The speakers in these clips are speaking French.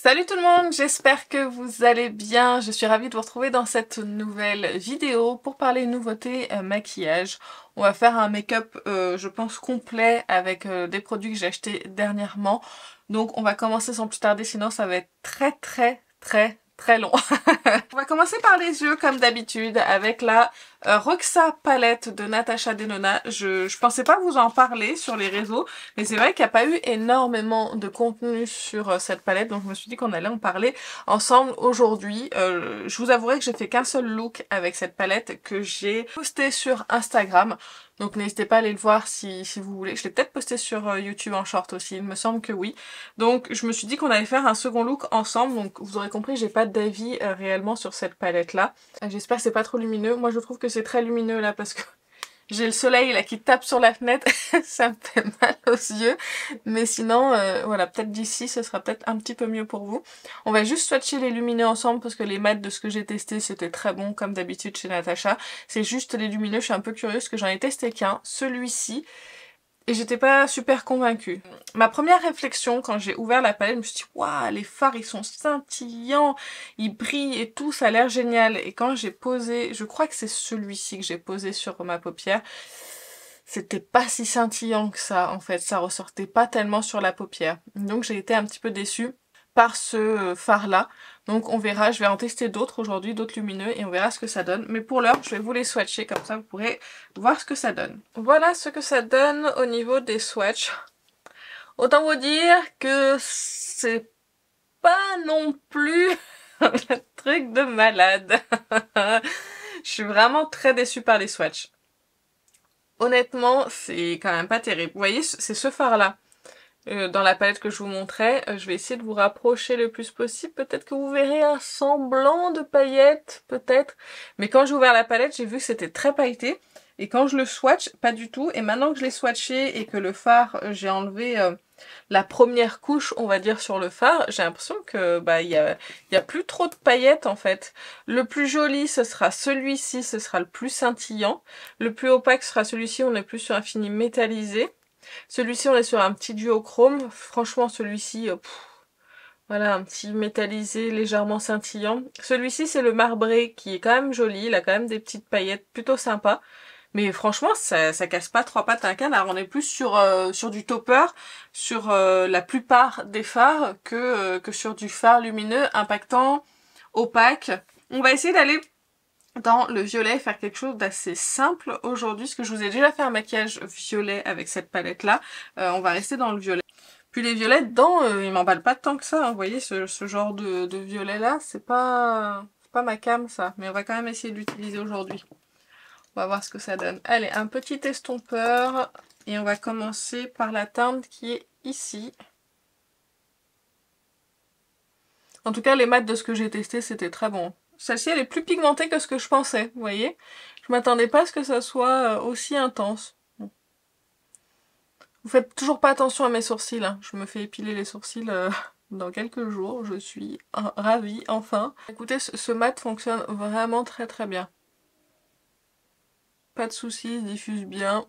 Salut tout le monde, j'espère que vous allez bien. Je suis ravie de vous retrouver dans cette nouvelle vidéo pour parler nouveautés maquillage. On va faire un make-up, je pense, complet avec des produits que j'ai achetés dernièrement. Donc on va commencer sans plus tarder, sinon ça va être très long. On va commencer par les yeux comme d'habitude avec la Roxa palette de Natasha Denona. Je pensais pas vous en parler sur les réseaux, mais c'est vrai qu'il n'y a pas eu énormément de contenu sur cette palette, donc je me suis dit qu'on allait en parler ensemble aujourd'hui. Je vous avouerai que j'ai fait qu'un seul look avec cette palette que j'ai posté sur Instagram. Donc n'hésitez pas à aller le voir si vous voulez. Je l'ai peut-être posté sur YouTube en short aussi, il me semble que oui. Donc je me suis dit qu'on allait faire un second look ensemble, donc vous aurez compris, j'ai pas d'avis réellement sur cette palette là. J'espère que c'est pas trop lumineux. Moi je trouve que c'est très lumineux là parce que j'ai le soleil là qui tape sur la fenêtre, ça me fait mal aux yeux. Mais sinon, voilà, peut-être d'ici ce sera peut-être un petit peu mieux pour vous. On va juste swatcher les lumineux ensemble parce que les mats de ce que j'ai testé c'était très bon comme d'habitude chez Natasha. C'est juste les lumineux, je suis un peu curieuse parce que j'en ai testé qu'un, celui-ci. Et j'étais pas super convaincue. Ma première réflexion quand j'ai ouvert la palette, je me suis dit waouh, les fards ils sont scintillants, ils brillent et tout, ça a l'air génial. Et quand j'ai posé, je crois que c'est celui-ci que j'ai posé sur ma paupière, c'était pas si scintillant que ça en fait, ça ressortait pas tellement sur la paupière. Donc j'ai été un petit peu déçue par ce fard là. Donc on verra, je vais en tester d'autres aujourd'hui, d'autres lumineux et on verra ce que ça donne. Mais pour l'heure, je vais vous les swatcher comme ça vous pourrez voir ce que ça donne. Voilà ce que ça donne au niveau des swatchs. Autant vous dire que c'est pas non plus un truc de malade. Je suis vraiment très déçue par les swatchs. Honnêtement, c'est quand même pas terrible. Vous voyez, c'est ce fard-là. Dans la palette que je vous montrais, je vais essayer de vous rapprocher le plus possible. Peut-être que vous verrez un semblant de paillettes, peut-être. Mais quand j'ai ouvert la palette, j'ai vu que c'était très pailleté. Et quand je le swatch, pas du tout. Et maintenant que je l'ai swatché et que le fard, j'ai enlevé la première couche, on va dire, sur le fard, j'ai l'impression que bah y a plus trop de paillettes en fait. Le plus joli, ce sera celui-ci, ce sera le plus scintillant. Le plus opaque sera celui-ci, on est plus sur un fini métallisé. Celui-ci, on est sur un petit duochrome. Franchement, celui-ci, voilà, un petit métallisé légèrement scintillant. Celui-ci, c'est le marbré qui est quand même joli. Il a quand même des petites paillettes plutôt sympas. Mais franchement, ça casse pas trois pattes à un canard. On est plus sur du topper, sur la plupart des fards que sur du fard lumineux, impactant, opaque. On va essayer d'aller dans le violet, faire quelque chose d'assez simple aujourd'hui, parce que je vous ai déjà fait un maquillage violet avec cette palette là. On va rester dans le violet. Puis les violets dedans, ils m'emballent pas tant que ça, hein. Vous voyez ce genre de violet là, c'est pas ma came ça, mais on va quand même essayer de l'utiliser aujourd'hui. On va voir ce que ça donne. Allez, un petit estompeur, et on va commencer par la teinte qui est ici. En tout cas, les mats de ce que j'ai testé, c'était très bon. Celle-ci, elle est plus pigmentée que ce que je pensais, vous voyez. Je m'attendais pas à ce que ça soit aussi intense. Bon. Vous faites toujours pas attention à mes sourcils, hein. Je me fais épiler les sourcils dans quelques jours. Je suis ravie, enfin. Écoutez, ce mat fonctionne vraiment très bien. Pas de soucis, il diffuse bien.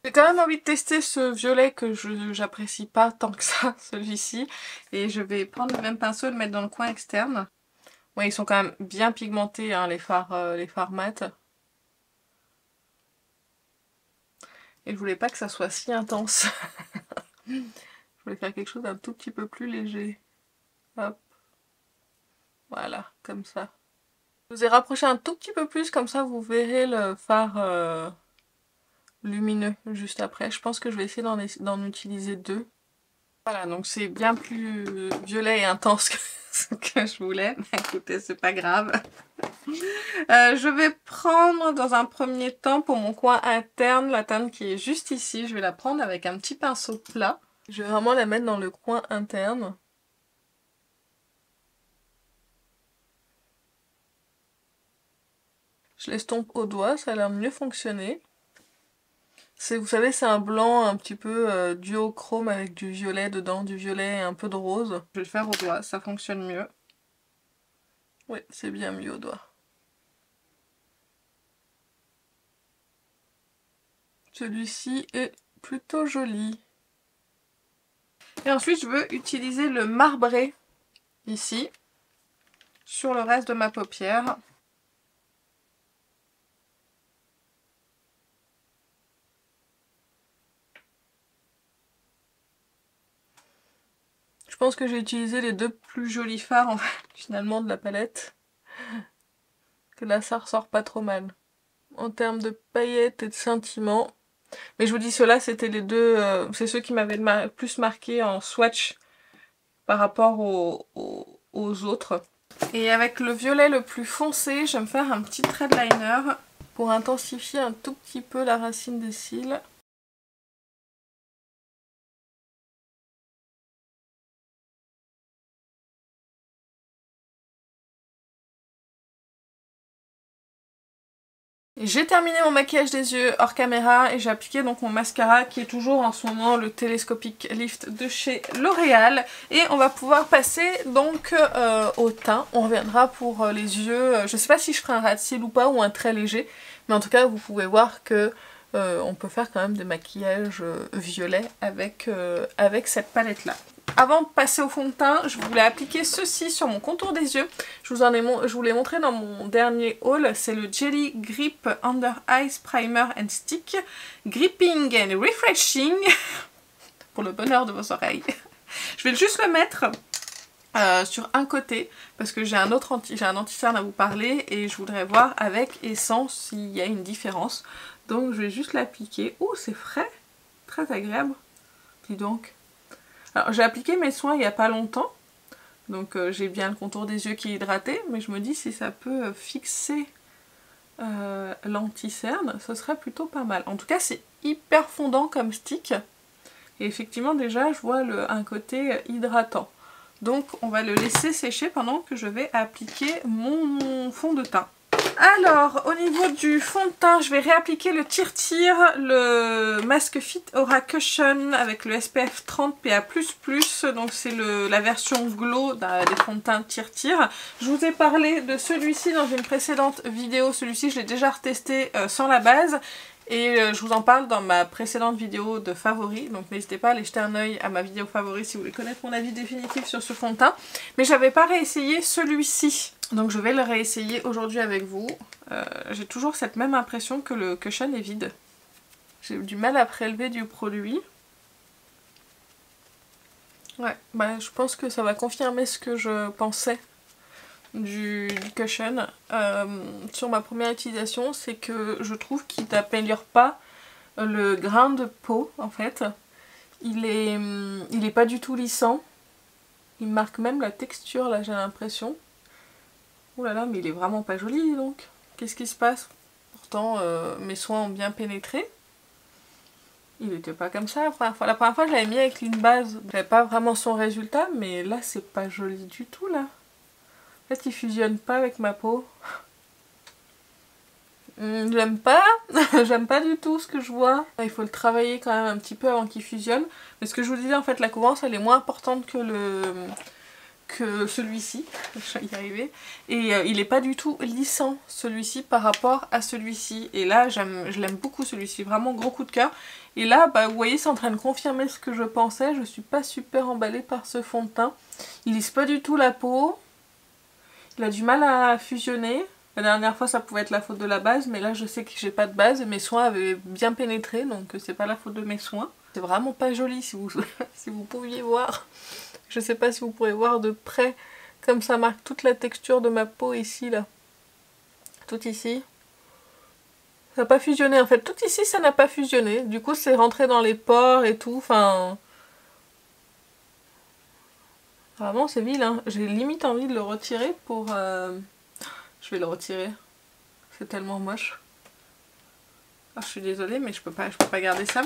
J'ai quand même envie de tester ce violet que j'apprécie pas tant que ça, celui-ci. Et je vais prendre le même pinceau et le mettre dans le coin externe. Ouais, ils sont quand même bien pigmentés, hein, les fards mat. Et je voulais pas que ça soit si intense. Je voulais faire quelque chose d'un tout petit peu plus léger. Hop. Voilà, comme ça. Je vous ai rapproché un tout petit peu plus, comme ça vous verrez le fard lumineux juste après. Je pense que je vais essayer d'en utiliser deux. Voilà, donc c'est bien plus violet et intense que ce que je voulais. Mais écoutez, c'est pas grave. Je vais prendre dans un premier temps pour mon coin interne la teinte qui est juste ici. Je vais la prendre avec un petit pinceau plat. Je vais vraiment la mettre dans le coin interne. Je l'estompe au doigt, ça a l'air mieux fonctionner. Vous savez, c'est un blanc un petit peu duochrome avec du violet dedans, du violet et un peu de rose. Je vais le faire au doigt, ça fonctionne mieux. Oui, c'est bien mieux au doigt. Celui-ci est plutôt joli. Et ensuite, je veux utiliser le marbré ici, sur le reste de ma paupière. Je pense que j'ai utilisé les 2 plus jolis fards en fait, finalement de la palette. Que là ça ressort pas trop mal. En termes de paillettes et de sentiments. Mais je vous dis, ceux-là c'était les 2, c'est ceux qui m'avaient le plus marqué en swatch par rapport aux autres. Et avec le violet le plus foncé, je vais me faire un petit trait de liner pour intensifier un tout petit peu la racine des cils. J'ai terminé mon maquillage des yeux hors caméra et j'ai appliqué donc mon mascara qui est toujours en ce moment le Telescopic Lift de chez L'Oréal. Et on va pouvoir passer donc au teint. On reviendra pour les yeux. Je sais pas si je ferai un ras de cils ou pas ou un trait léger. Mais en tout cas vous pouvez voir que on peut faire quand même des maquillages violets avec cette palette là. Avant de passer au fond de teint, je voulais appliquer ceci sur mon contour des yeux. Je vous l'ai montré dans mon dernier haul. C'est le Jelly Grip Under Eyes Primer and Stick. Gripping and Refreshing. Pour le bonheur de vos oreilles. Je vais juste le mettre sur un côté. Parce que j'ai un anti-cerne à vous parler. Et je voudrais voir avec et sans s'il y a une différence. Donc je vais juste l'appliquer. Oh, c'est frais. Très agréable. Dis donc. Alors j'ai appliqué mes soins il n'y a pas longtemps, donc j'ai bien le contour des yeux qui est hydraté, mais je me dis si ça peut fixer l'anti-cerne, ce serait plutôt pas mal. En tout cas c'est hyper fondant comme stick, et effectivement déjà je vois un côté hydratant. Donc on va le laisser sécher pendant que je vais appliquer mon fond de teint. Alors, au niveau du fond de teint, je vais réappliquer le Tir, le Mask Fit Aura Cushion avec le SPF 30 PA++. Donc c'est la version glow des fonds de teint Tir. Je vous ai parlé de celui-ci dans une précédente vidéo. Celui-ci, je l'ai déjà retesté sans la base. Et je vous en parle dans ma précédente vidéo de favoris. Donc n'hésitez pas à aller jeter un oeil à ma vidéo favori si vous voulez connaître mon avis définitif sur ce fond de teint. Mais j'avais pas réessayé celui-ci. Donc je vais le réessayer aujourd'hui avec vous. J'ai toujours cette même impression que le cushion est vide. J'ai du mal à prélever du produit. Ouais, bah je pense que ça va confirmer ce que je pensais du cushion sur ma première utilisation, c'est que je trouve qu'il n'améliore pas le grain de peau en fait. Il est pas du tout lissant. Il marque même la texture là, j'ai l'impression. Oh là là, mais il est vraiment pas joli donc. Qu'est-ce qui se passe? Pourtant mes soins ont bien pénétré. Il n'était pas comme ça la première fois. La première fois je l'avais mis avec une base. J'avais pas vraiment son résultat, mais là c'est pas joli du tout là. En fait il fusionne pas avec ma peau. J'aime pas. J'aime pas du tout ce que je vois. Il faut le travailler quand même un petit peu avant qu'il fusionne. Mais ce que je vous disais en fait, la couvrance elle est moins importante que celui-ci, je vais y arriver, et il est pas du tout lissant celui-ci par rapport à celui-ci, et là je l'aime beaucoup celui-ci, vraiment gros coup de cœur. Et là bah, vous voyez c'est en train de confirmer ce que je pensais, je suis pas super emballée par ce fond de teint, il lisse pas du tout la peau, il a du mal à fusionner. La dernière fois ça pouvait être la faute de la base, mais là je sais que j'ai pas de base et mes soins avaient bien pénétré, donc c'est pas la faute de mes soins. C'est vraiment pas joli si vous, si vous pouviez voir. Je sais pas si vous pourrez voir de près, comme ça marque toute la texture de ma peau ici, là. Tout ici. Ça n'a pas fusionné en fait. Tout ici, ça n'a pas fusionné. Du coup, c'est rentré dans les pores et tout. Enfin... Vraiment, c'est vilain. J'ai limite envie de le retirer pour... Je vais le retirer. C'est tellement moche. Ah, je suis désolée, mais je peux pas garder ça.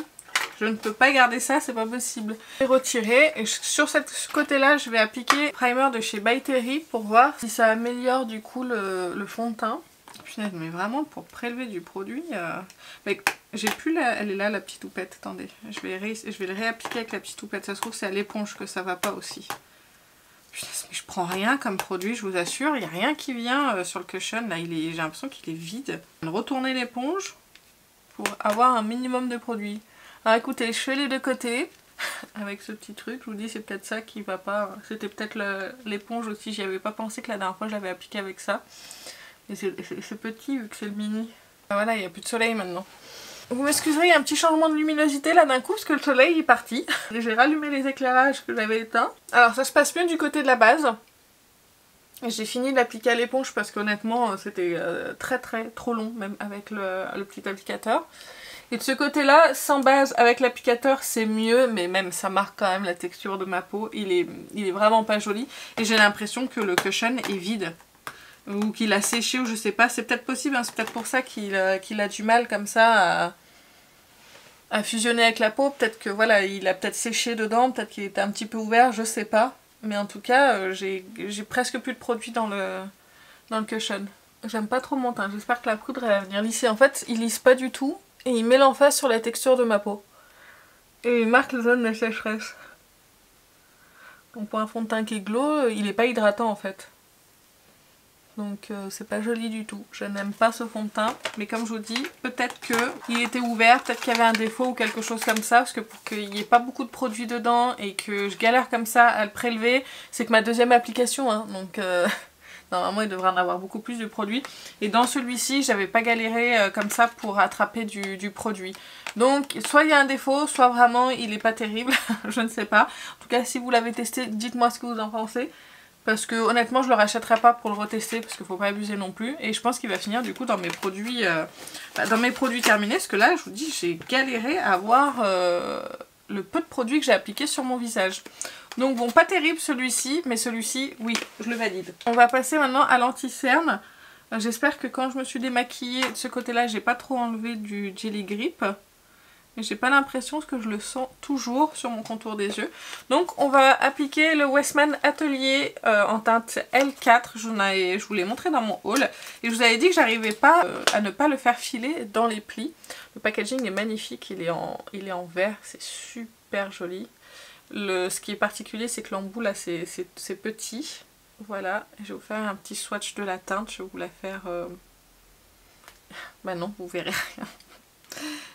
Je ne peux pas garder ça, c'est pas possible. Je vais retirer et sur ce côté-là, je vais appliquer le primer de chez By Terry pour voir si ça améliore du coup le fond de teint. Punaise, mais vraiment pour prélever du produit... Mais j'ai plus la... Elle est là la petite houppette, attendez. Je vais le réappliquer avec la petite houppette. Ça se trouve c'est à l'éponge que ça va pas aussi. Punaise, mais je prends rien comme produit, je vous assure. Il n'y a rien qui vient sur le cushion. Là, j'ai l'impression qu'il est vide. Je vais retourner l'éponge pour avoir un minimum de produit. Alors écoutez, je fais les deux côtés. avec ce petit truc. Je vous dis, c'est peut-être ça qui va pas. C'était peut-être l'éponge aussi, j'y avais pas pensé que la dernière fois je l'avais appliqué avec ça. Et c'est petit vu que c'est le mini. Ah, voilà, il n'y a plus de soleil maintenant. Vous m'excuserez, il y a un petit changement de luminosité là d'un coup parce que le soleil est parti. J'ai rallumé les éclairages que j'avais éteints. Alors ça se passe mieux du côté de la base. J'ai fini de l'appliquer à l'éponge parce qu'honnêtement c'était trop long même avec le petit applicateur. Et de ce côté là, sans base avec l'applicateur c'est mieux, mais même ça marque quand même la texture de ma peau. Il est vraiment pas joli et j'ai l'impression que le cushion est vide. Ou qu'il a séché ou je sais pas, c'est peut-être possible, hein, c'est peut-être pour ça qu'il a du mal comme ça à fusionner avec la peau. Peut-être que voilà, il a peut-être séché dedans, peut-être qu'il était un petit peu ouvert, je sais pas. Mais en tout cas, j'ai presque plus de produit dans le cushion. J'aime pas trop mon teint, j'espère que la poudre elle va venir lisser. En fait, il lisse pas du tout et il met l'emphase sur la texture de ma peau. Et il marque les zones de sécheresse. Donc pour un fond de teint qui est glow, il est pas hydratant en fait. Donc c'est pas joli du tout. Je n'aime pas ce fond de teint. Mais comme je vous dis, peut-être qu'il était ouvert, peut-être qu'il y avait un défaut ou quelque chose comme ça. Parce que pour qu'il n'y ait pas beaucoup de produits dedans et que je galère comme ça à le prélever, c'est que ma deuxième application. Hein, donc normalement il devrait en avoir beaucoup plus de produits. Et dans celui-ci, j'avais pas galéré comme ça pour attraper du produit. Donc soit il y a un défaut, soit vraiment il est pas terrible. Je ne sais pas. En tout cas, si vous l'avez testé, dites-moi ce que vous en pensez. Parce que honnêtement je le rachèterai pas pour le retester parce qu'il faut pas abuser non plus. Et je pense qu'il va finir du coup dans mes produits terminés. Parce que là je vous dis j'ai galéré à avoir le peu de produits que j'ai appliqué sur mon visage. Donc bon, pas terrible celui-ci, mais celui-ci oui, je le valide. On va passer maintenant à l'anti-cerne. J'espère que quand je me suis démaquillée de ce côté là j'ai pas trop enlevé du Jelly Grip. Mais j'ai pas l'impression que je le sens toujours sur mon contour des yeux. Donc on va appliquer le Westman Atelier en teinte L4. Je vous l'ai montré dans mon haul. Et je vous avais dit que j'arrivais pas à ne pas le faire filer dans les plis. Le packaging est magnifique, il est en vert, c'est super joli. Ce qui est particulier c'est que l'embout là c'est petit. Voilà, je vais vous faire un petit swatch de la teinte. Je vais vous la faire... Bah non, vous verrez rien.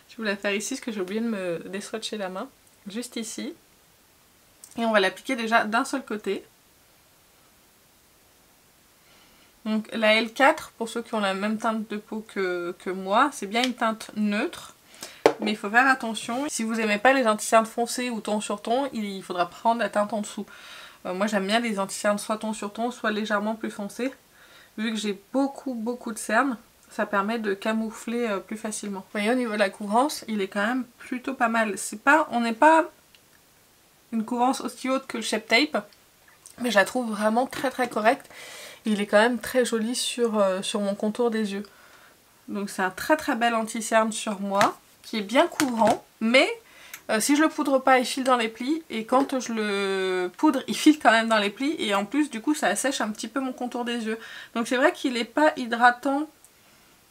Je vais vous la faire ici parce que j'ai oublié de me déswatcher la main. Juste ici. Et on va l'appliquer déjà d'un seul côté. Donc la L4, pour ceux qui ont la même teinte de peau que moi, c'est bien une teinte neutre. Mais il faut faire attention. Si vous n'aimez pas les anti-cernes foncés ou ton sur ton, il faudra prendre la teinte en dessous. Moi j'aime bien les anti-cernes soit ton sur ton, soit légèrement plus foncés. Vu que j'ai beaucoup de cernes. Ça permet de camoufler plus facilement. Vous voyez, au niveau de la couvrance, il est quand même plutôt pas mal. On n'est pas une couvrance aussi haute que le Shape Tape, mais je la trouve vraiment très correcte. Il est quand même très joli sur mon contour des yeux. Donc c'est un très bel anti-cerne sur moi, qui est bien couvrant, mais si je le poudre pas, il file dans les plis, et quand je le poudre, il file quand même dans les plis, et en plus du coup ça assèche un petit peu mon contour des yeux. Donc c'est vrai qu'il n'est pas hydratant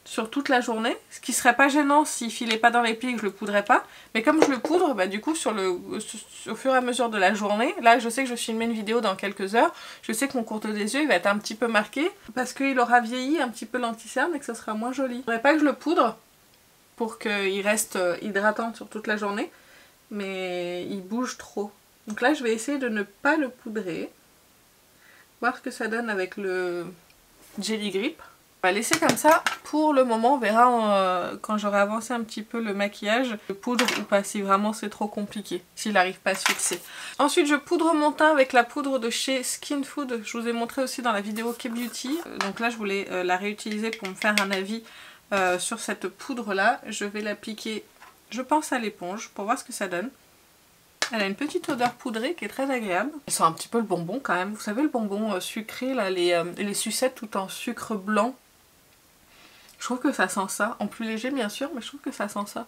sur toute la journée, ce qui serait pas gênant s'il filait pas dans les plis et que je le poudrais pas, mais comme je le poudre, bah du coup au fur et à mesure de la journée, là je sais que je filme une vidéo dans quelques heures, je sais que mon contour des yeux il va être un petit peu marqué, parce qu'il aura vieilli un petit peu l'anti-cerne et que ce sera moins joli. Il faudrait pas que je le poudre pour qu'il reste hydratant sur toute la journée, mais il bouge trop. Donc là je vais essayer de ne pas le poudrer, voir ce que ça donne avec le Jelly Grip. On va laisser comme ça pour le moment, on verra quand j'aurai avancé un petit peu le maquillage, le poudre ou pas, si vraiment c'est trop compliqué, s'il n'arrive pas à se fixer. Ensuite je poudre mon teint avec la poudre de chez Skin Food, je vous ai montré aussi dans la vidéo K-Beauty, donc là je voulais la réutiliser pour me faire un avis sur cette poudre là. Je vais l'appliquer, je pense, à l'éponge pour voir ce que ça donne. Elle a une petite odeur poudrée qui est très agréable. Elle sent un petit peu le bonbon quand même, vous savez le bonbon sucré là, les sucettes tout en sucre blanc. Je trouve que ça sent ça, en plus léger bien sûr, mais je trouve que ça sent ça.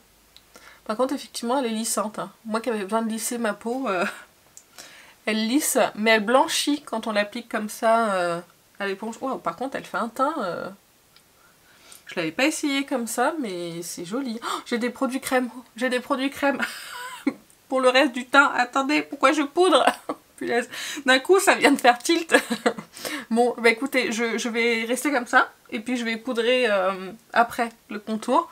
Par contre effectivement elle est lissante, hein. Moi qui avais besoin de lisser ma peau, elle lisse, mais elle blanchit quand on l'applique comme ça à l'éponge. Oh, par contre elle fait un teint, je l'avais pas essayé comme ça, mais c'est joli. Oh, j'ai des produits crème, pour le reste du teint. Attendez, pourquoi je poudre? D'un coup ça vient de faire tilt. Bon bah écoutez, je vais rester comme ça et puis je vais poudrer après le contour.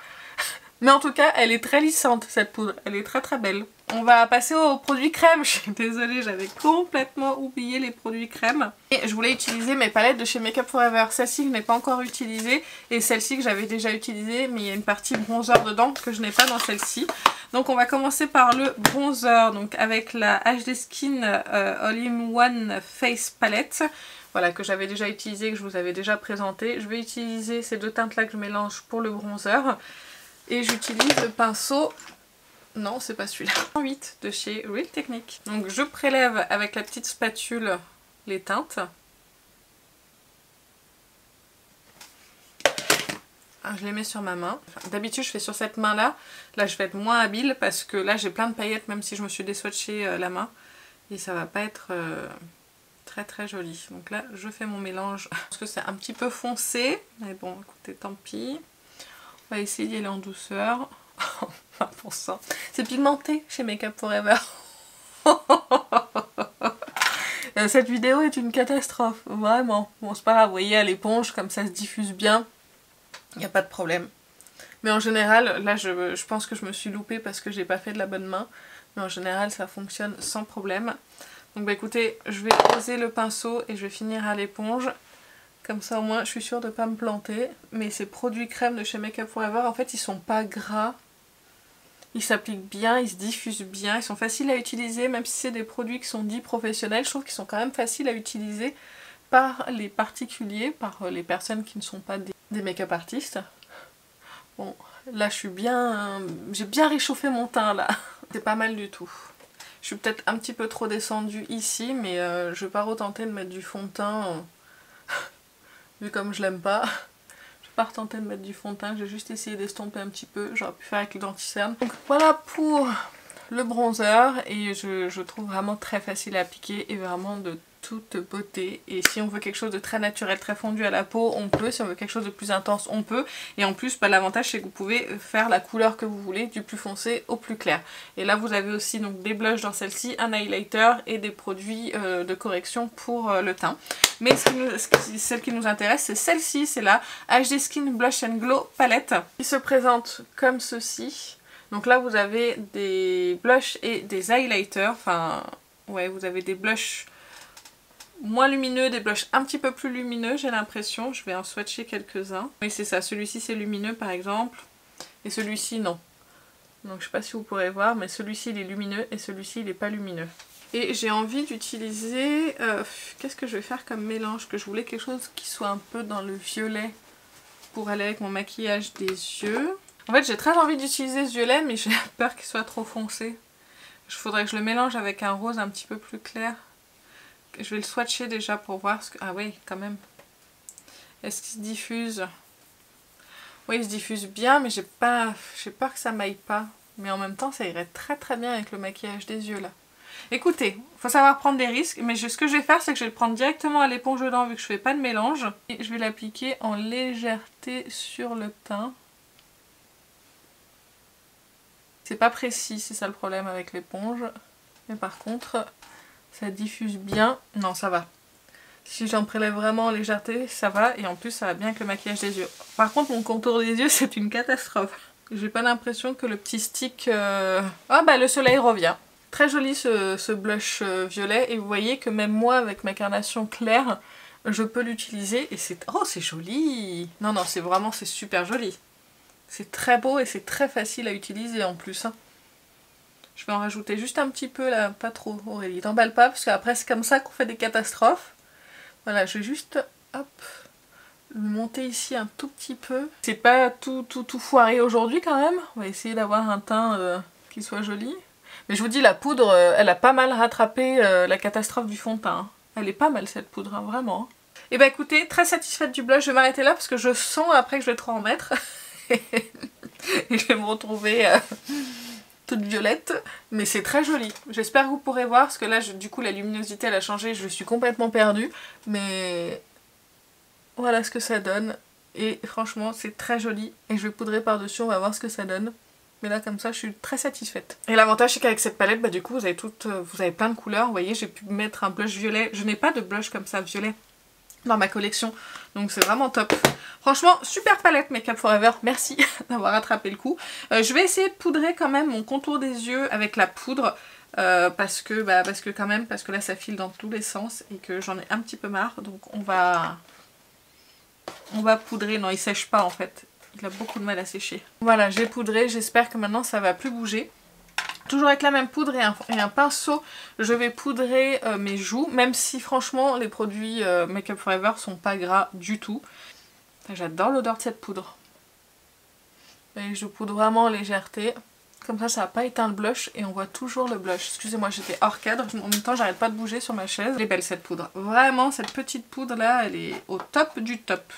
Mais en tout cas, elle est très lissante cette poudre, elle est très très belle. On va passer aux produits crème. Je suis désolée, j'avais complètement oublié les produits crème. Et je voulais utiliser mes palettes de chez Make Up For Ever. Celle-ci je n'ai pas encore utilisée et celle-ci que j'avais déjà utilisée, mais il y a une partie bronzer dedans que je n'ai pas dans celle-ci. Donc on va commencer par le bronzer, donc avec la HD Skin All-in-One Face Palette. Voilà, que j'avais déjà utilisé, que je vous avais déjà présenté. Je vais utiliser ces deux teintes là que je mélange pour le bronzer. Et j'utilise le pinceau... Non, c'est pas celui-là. 8 de chez Real Technique. Donc je prélève avec la petite spatule les teintes. Je les mets sur ma main. D'habitude je fais sur cette main là. Là je vais être moins habile parce que là j'ai plein de paillettes même si je me suis déswatché la main. Et ça va pas être très très joli. Donc là je fais mon mélange. Parce que c'est un petit peu foncé. Mais bon écoutez tant pis. On va essayer d'y aller en douceur. 20%. C'est pigmenté chez Make Up For Ever. Cette vidéo est une catastrophe, vraiment. Bon c'est pas grave, vous voyez à l'éponge, comme ça se diffuse bien, il n'y a pas de problème. Mais en général, là je pense que je me suis loupée parce que j'ai pas fait de la bonne main. Mais en général ça fonctionne sans problème. Donc bah écoutez, je vais poser le pinceau et je vais finir à l'éponge. Comme ça au moins je suis sûre de ne pas me planter. Mais ces produits crème de chez Make Up For Ever, en fait ils sont pas gras. Ils s'appliquent bien, ils se diffusent bien, ils sont faciles à utiliser, même si c'est des produits qui sont dits professionnels, je trouve qu'ils sont quand même faciles à utiliser par les particuliers, par les personnes qui ne sont pas des make-up artistes. Bon, là je suis bien... j'ai bien réchauffé mon teint là, c'est pas mal du tout. Je suis peut-être un petit peu trop descendue ici, mais je vais pas retenter de mettre du fond de teint, vu comme je l'aime pas. Pas retenter de mettre du fond de teint, j'ai juste essayé d'estomper un petit peu, j'aurais pu faire avec le denticerne. Donc voilà pour le bronzer et je trouve vraiment très facile à appliquer et vraiment de toute beauté. Et si on veut quelque chose de très naturel, très fondu à la peau, on peut. Si on veut quelque chose de plus intense, on peut. Et en plus, bah, l'avantage c'est que vous pouvez faire la couleur que vous voulez, du plus foncé au plus clair. Et là vous avez aussi donc des blushs dans celle-ci, un highlighter et des produits de correction pour le teint. Mais celle qui nous intéresse, c'est celle-ci, c'est la HD Skin Blush and Glow Palette, qui se présente comme ceci. Donc là vous avez des blushs et des highlighters, enfin ouais vous avez des blushs moins lumineux, des blushs un petit peu plus lumineux j'ai l'impression. Je vais en swatcher quelques-uns. Oui c'est ça, celui-ci c'est lumineux par exemple, et celui-ci non. Donc je sais pas si vous pourrez voir, mais celui-ci il est lumineux et celui-ci il est pas lumineux. Et j'ai envie d'utiliser... qu'est-ce que je vais faire comme mélange? Que je voulais quelque chose qui soit un peu dans le violet pour aller avec mon maquillage des yeux. En fait j'ai très envie d'utiliser ce violet mais j'ai peur qu'il soit trop foncé. Il faudrait que je le mélange avec un rose un petit peu plus clair. Je vais le swatcher déjà pour voir ce que... Ah oui quand même. Est-ce qu'il se diffuse? Oui il se diffuse bien mais j'ai peur que ça m'aille pas. Mais en même temps ça irait très très bien avec le maquillage des yeux là. Écoutez, faut savoir prendre des risques, mais ce que je vais faire c'est que je vais le prendre directement à l'éponge dedans vu que je fais pas de mélange. Et je vais l'appliquer en légèreté sur le teint. C'est pas précis, c'est ça le problème avec l'éponge. Mais par contre, ça diffuse bien. Non, ça va. Si j'en prélève vraiment en légèreté, ça va. Et en plus, ça va bien avec le maquillage des yeux. Par contre, mon contour des yeux, c'est une catastrophe. J'ai pas l'impression que le petit stick... Ah bah le soleil revient. Très joli ce blush violet et vous voyez que même moi avec ma carnation claire je peux l'utiliser et c'est... Oh c'est joli! Non non c'est vraiment c'est super joli. C'est très beau et c'est très facile à utiliser en plus. Hein. Je vais en rajouter juste un petit peu là, pas trop Aurélie, t'emballe pas parce qu'après c'est comme ça qu'on fait des catastrophes. Voilà je vais juste hop le monter ici un tout petit peu. C'est pas tout foiré aujourd'hui quand même. On va essayer d'avoir un teint qui soit joli. Mais je vous dis, la poudre, elle a pas mal rattrapé la catastrophe du fond de teint. Hein. Elle est pas mal cette poudre, hein, vraiment. Et bah écoutez, très satisfaite du blush, je vais m'arrêter là parce que je sens après que je vais trop en mettre. Et je vais me retrouver toute violette. Mais c'est très joli. J'espère que vous pourrez voir parce que là, du coup, la luminosité elle a changé, je suis complètement perdue. Mais voilà ce que ça donne. Et franchement, c'est très joli. Et je vais poudrer par-dessus, on va voir ce que ça donne. Mais là comme ça je suis très satisfaite. Et l'avantage c'est qu'avec cette palette bah du coup vous avez plein de couleurs. Vous voyez j'ai pu mettre un blush violet. Je n'ai pas de blush comme ça violet. dans ma collection. Donc c'est vraiment top. Franchement, super palette Make Up For Ever. Merci d'avoir rattrapé le coup. Je vais essayer de poudrer quand même mon contour des yeux avec la poudre. Parce que là ça file dans tous les sens et que j'en ai un petit peu marre. Donc on va poudrer. Non, il sèche pas en fait. Il a beaucoup de mal à sécher. Voilà, j'ai poudré. J'espère que maintenant ça va plus bouger. Toujours avec la même poudre et un pinceau, je vais poudrer mes joues, même si franchement les produits Make Up For Ever sont pas gras du tout. J'adore l'odeur de cette poudre. Et je poudre vraiment en légèreté, comme ça va pas éteindre le blush et on voit toujours le blush. Excusez-moi, j'étais hors cadre, en même temps j'arrête pas de bouger sur ma chaise. Elle est belle cette poudre, vraiment cette petite poudre là, elle est au top du top.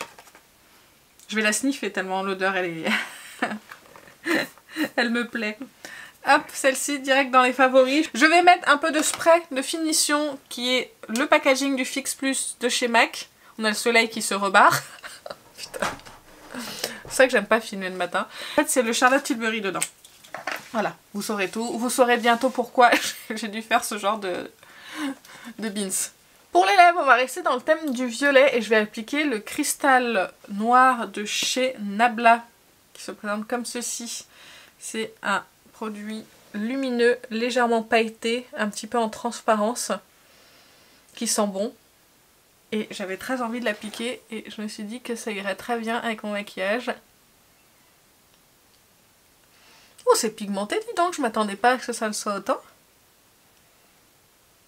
Je vais la sniffer tellement l'odeur elle est... elle me plaît. Hop, celle-ci direct dans les favoris. Je vais mettre un peu de spray de finition qui est le packaging du Fix Plus de chez MAC. On a le soleil qui se rebarre. Putain. C'est ça que j'aime pas filmer le matin. En fait, c'est le Charlotte Tilbury dedans. Voilà, vous saurez tout. Vous saurez bientôt pourquoi j'ai dû faire ce genre de beans. Pour les lèvres, on va rester dans le thème du violet et je vais appliquer le cristal noir de chez Nabla qui se présente comme ceci. C'est un produit lumineux, légèrement pailleté, un petit peu en transparence, qui sent bon. Et j'avais très envie de l'appliquer et je me suis dit que ça irait très bien avec mon maquillage. Oh, c'est pigmenté, dis donc, je m'attendais pas à ce que ça le soit autant.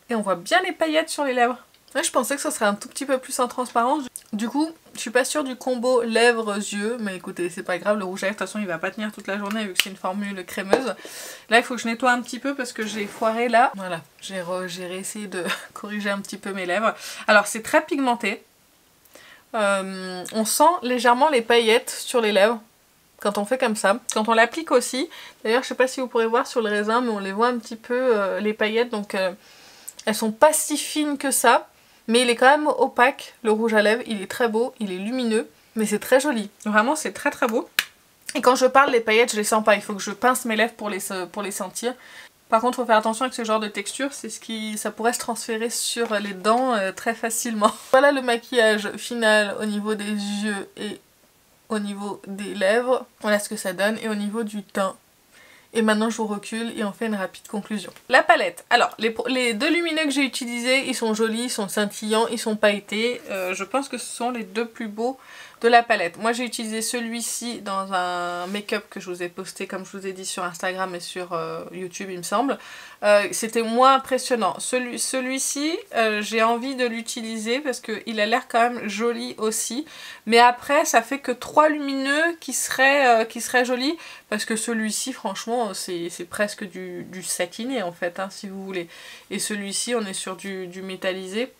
Et on voit bien les paillettes sur les lèvres. Là, je pensais que ça serait un tout petit peu plus en transparence. Du coup, je suis pas sûre du combo lèvres-yeux, mais écoutez, c'est pas grave, le rouge à lèvres, de toute façon, il va pas tenir toute la journée vu que c'est une formule crémeuse. Là, il faut que je nettoie un petit peu parce que j'ai foiré là. Voilà, j'ai réessayé de corriger un petit peu mes lèvres. Alors, c'est très pigmenté. On sent légèrement les paillettes sur les lèvres quand on fait comme ça. Quand on l'applique aussi, d'ailleurs, je sais pas si vous pourrez voir sur le raisin, mais on les voit un petit peu, les paillettes, donc elles sont pas si fines que ça. Mais il est quand même opaque, le rouge à lèvres, il est très beau, il est lumineux, mais c'est très joli. Vraiment, c'est très très beau. Et quand je parle, les paillettes, je les sens pas, il faut que je pince mes lèvres pour les sentir. Par contre, il faut faire attention avec ce genre de texture, ça pourrait se transférer sur les dents très facilement. Voilà le maquillage final au niveau des yeux et au niveau des lèvres. Voilà ce que ça donne, et au niveau du teint. Et maintenant je vous recule et on fait une rapide conclusion. La palette. Alors, les deux lumineux que j'ai utilisés, ils sont jolis, ils sont scintillants, ils sont pailletés. Je pense que ce sont les deux plus beaux de la palette. Moi j'ai utilisé celui-ci dans un make-up que je vous ai posté, comme je vous ai dit, sur Instagram et sur YouTube il me semble. C'était moins impressionnant. Celui-ci, j'ai envie de l'utiliser parce qu'il a l'air quand même joli aussi. Mais après, ça fait que 3 lumineux qui seraient jolis. Parce que celui-ci, franchement, c'est presque du satiné en fait, hein, si vous voulez. Et celui-ci, on est sur du métallisé.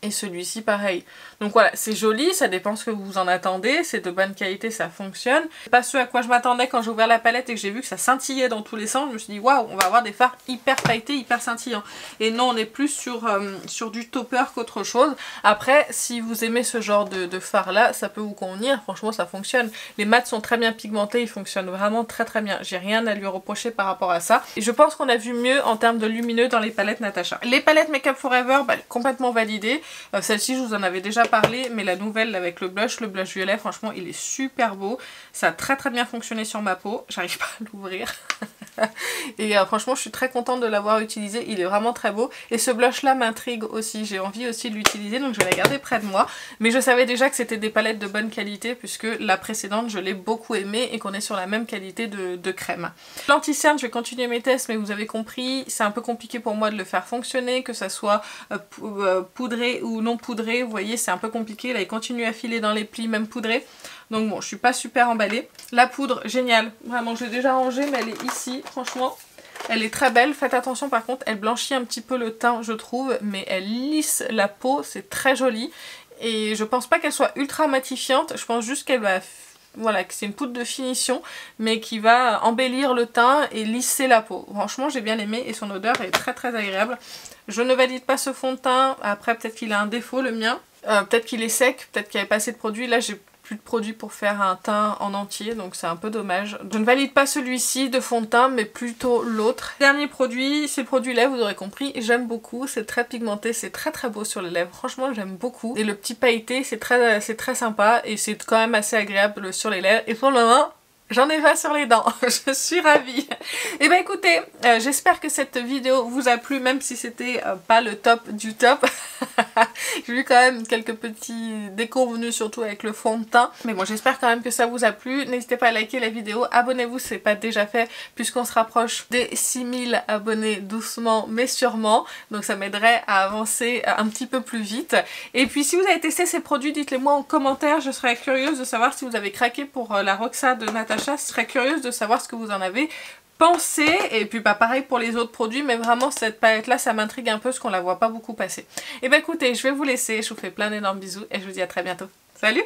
Et celui-ci pareil. Donc voilà, c'est joli, ça dépend ce que vous en attendez, c'est de bonne qualité, ça fonctionne. C'est pas ce à quoi je m'attendais quand j'ai ouvert la palette et que j'ai vu que ça scintillait dans tous les sens. Je me suis dit waouh, on va avoir des fards hyper pailletés, hyper scintillants. Et non, on est plus sur du topper qu'autre chose. Après, si vous aimez ce genre de fard là, ça peut vous convenir, franchement ça fonctionne. Les mats sont très bien pigmentés, ils fonctionnent vraiment très très bien. J'ai rien à lui reprocher par rapport à ça. Et je pense qu'on a vu mieux en termes de lumineux dans les palettes Natasha. Les palettes Make Up For Ever, bah, complètement validées. Celle-ci je vous en avais déjà parlé, mais la nouvelle avec le blush violet, franchement il est super beau. Ça a très très bien fonctionné sur ma peau, j'arrive pas à l'ouvrir. Et franchement je suis très contente de l'avoir utilisé, il est vraiment très beau. Et ce blush là m'intrigue aussi, j'ai envie aussi de l'utiliser, donc je vais la garder près de moi. Mais je savais déjà que c'était des palettes de bonne qualité puisque la précédente je l'ai beaucoup aimée et qu'on est sur la même qualité de crème. L'anti-cerne, je vais continuer mes tests, mais vous avez compris, c'est un peu compliqué pour moi de le faire fonctionner, que ça soit poudré ou non poudré. Vous voyez, c'est un peu compliqué, là il continue à filer dans les plis même poudré. Donc bon, je suis pas super emballée. La poudre, géniale, vraiment je l'ai déjà rangée, mais elle est ici, franchement elle est très belle. Faites attention par contre, elle blanchit un petit peu le teint je trouve, mais elle lisse la peau, c'est très joli. Et je pense pas qu'elle soit ultra matifiante, je pense juste qu'elle va... Voilà, que c'est une poudre de finition, mais qui va embellir le teint et lisser la peau. Franchement, j'ai bien aimé et son odeur est très très agréable. Je ne valide pas ce fond de teint, après peut-être qu'il a un défaut le mien. Peut-être qu'il est sec, peut-être qu'il n'y avait pas assez de produit. Là, plus de produits pour faire un teint en entier, donc c'est un peu dommage. Je ne valide pas celui-ci de fond de teint, mais plutôt l'autre. Dernier produit, c'est le produit lèvres, vous aurez compris, j'aime beaucoup, c'est très pigmenté, c'est très très beau sur les lèvres, franchement j'aime beaucoup. Et le petit pailleté, c'est très sympa et c'est quand même assez agréable sur les lèvres. Et pour le moment, j'en ai pas sur les dents, je suis ravie. Et bah écoutez, j'espère que cette vidéo vous a plu, même si c'était pas le top du top. J'ai eu quand même quelques petits déconvenus, surtout avec le fond de teint. Mais bon, j'espère quand même que ça vous a plu. N'hésitez pas à liker la vidéo, abonnez-vous si c'est pas déjà fait, puisqu'on se rapproche des 6000 abonnés doucement mais sûrement. Donc ça m'aiderait à avancer un petit peu plus vite. Et puis si vous avez testé ces produits, dites-les moi en commentaire, je serais curieuse de savoir si vous avez craqué pour la Roxa de Natasha. Je serais curieuse de savoir ce que vous en avez pensé. Et puis pas pareil pour les autres produits, mais vraiment cette palette là ça m'intrigue un peu parce qu'on la voit pas beaucoup passer. Et bah écoutez, je vais vous laisser, je vous fais plein d'énormes bisous et je vous dis à très bientôt. Salut!